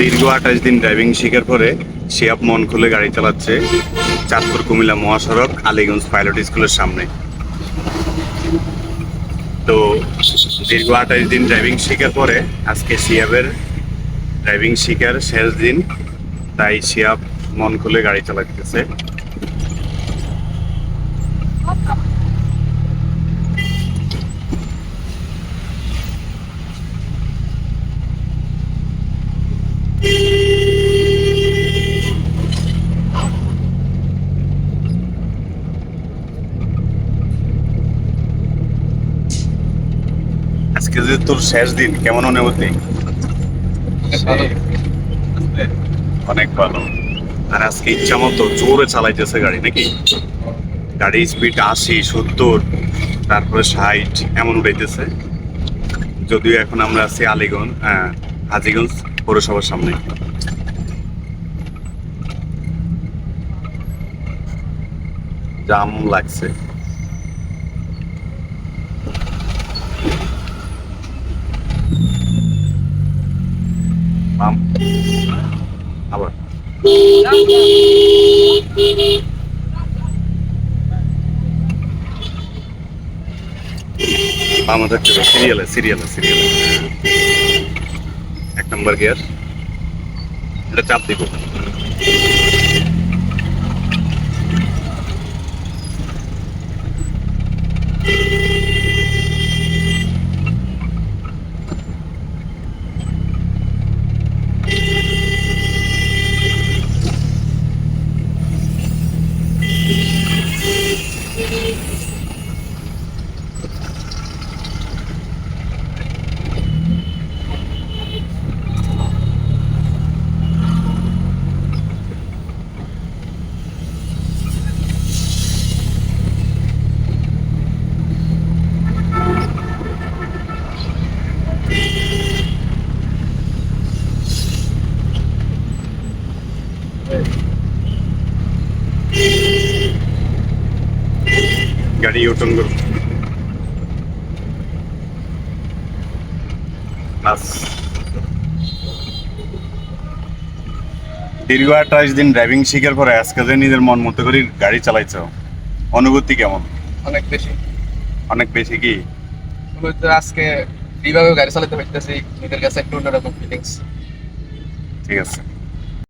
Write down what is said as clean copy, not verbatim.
দীর্ঘ 28 দিন ড্রাইভিং শেখার পরে শিহাব মন খুলে গাড়ি চালাচ্ছে চাঁদপুর কুমিল্লা মহাসড়ক আলীগঞ্জ পাইলট স্কুলের সামনে। তো দীর্ঘ 28 দিন ড্রাইভিং শেখার পরে আজকে শিহাবের ড্রাইভিং শেখার শেষ দিন, তাই শিহাব মন খুলে গাড়ি চালাতেছে। আজকে যে তোর শেষ দিন, কেমন অনুভূতি? অনেক ভালো। আর আজকে ইচ্ছা মতো জোরে চালাইতেছে গাড়ি নাকি? গাড়ি স্পিড 80, 70, তারপরে 60 এমন উঠাইতেছে। যদিও এখন আমরা আছি আলীগঞ্জ, হাজীগঞ্জ পৌরসভার সামনে। জাম লাগছে। আবার আমাদের সিরিয়ালে সিরিয়ালে সিরিয়ালে 1 নম্বর গিয়ার, এটা চাপ দিব। গাড়ি ইউটার্ন করব। বাস দীর্ঘ 28 দিন ড্রাইভিং শেখার পরে আজকে যে নিজের মন মতো করে গাড়ি চালাইছো, অনুভূতি কেমন? অনেক বেশি। অনেক বেশি কি? আজকে ফ্রিভাবে গাড়ি চালাতে পারতেছি, নিজের কাছে একটু অন্যরকম ফিলিংস। ঠিক আছে।